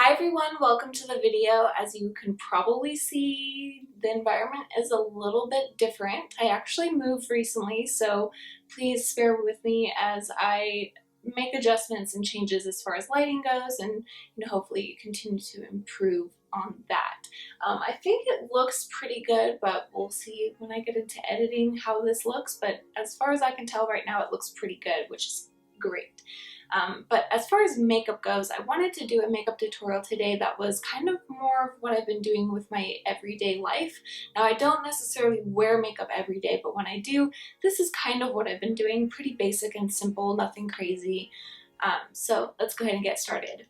Hi everyone, welcome to the video. As you can probably see, the environment is a little bit different. I actually moved recently, so please bear with me as I make adjustments and changes as far as lighting goes, and hopefully continue to improve on that. I think it looks pretty good, but we'll see when I get into editing how this looks, but as far as I can tell right now it looks pretty good, which is great. But as far as makeup goes, I wanted to do a makeup tutorial today that was kind of more of what I've been doing with my everyday life. Now, I don't necessarily wear makeup every day, but when I do, this is kind of what I've been doing. Pretty basic and simple, nothing crazy. So let's go ahead and get started.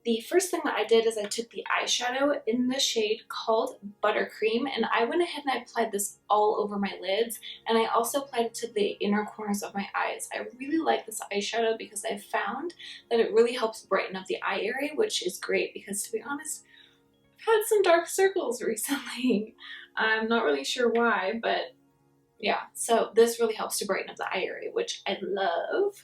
The first thing that I did is I took the eyeshadow in the shade called Buttercream, and I went ahead and I applied this all over my lids, and I also applied it to the inner corners of my eyes. I really like this eyeshadow because I found that it really helps brighten up the eye area, which is great because, to be honest, I've had some dark circles recently. I'm not really sure why, but yeah, so this really helps to brighten up the eye area, which I love.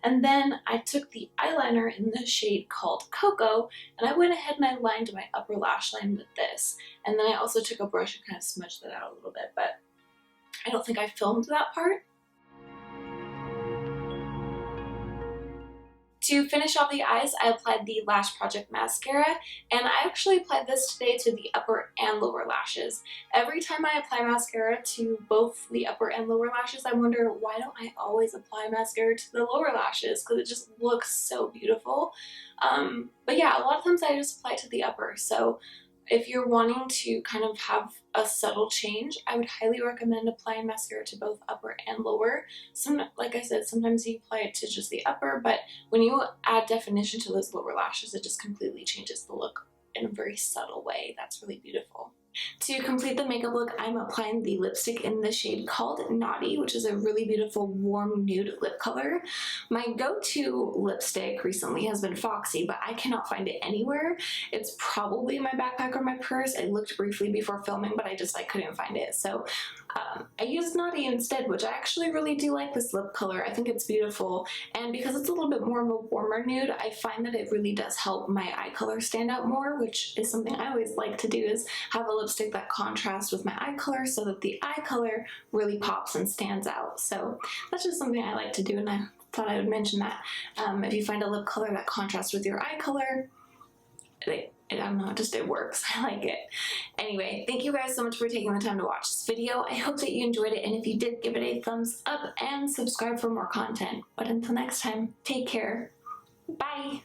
And then I took the eyeliner in the shade called Cocoa, and I went ahead and I lined my upper lash line with this. And then I also took a brush and kind of smudged that out a little bit, but I don't think I filmed that part. To finish off the eyes, I applied the Lash Project mascara, and I actually applied this today to the upper and lower lashes. Every time I apply mascara to both the upper and lower lashes, I wonder, why don't I always apply mascara to the lower lashes? Because it just looks so beautiful. But yeah, a lot of times I just apply to the upper, so if you're wanting to kind of have a subtle change, I would highly recommend applying mascara to both upper and lower. Like I said, sometimes you apply it to just the upper, but when you add definition to those lower lashes, it just completely changes the look in a very subtle way. That's really beautiful. To complete the makeup look, I'm applying the lipstick in the shade called Naughty, which is a really beautiful warm nude lip color. My go-to lipstick recently has been Foxy, but I cannot find it anywhere. It's probably in my backpack or my purse. I looked briefly before filming, but I couldn't find it. So I used Naughty instead, which I actually really do like this lip color. I think it's beautiful, and because it's a little bit more of a warmer nude, I find that it really does help my eye color stand out more, which is something I always like to do, is have a lipstick that contrasts with my eye color so that the eye color really pops and stands out. So that's just something I like to do, and I thought I would mention that. If you find a lip color that contrasts with your eye color, I don't know, it works. I like it. Anyway, thank you guys so much for taking the time to watch this video. I hope that you enjoyed it, and if you did, give it a thumbs up and subscribe for more content. But until next time, take care. Bye!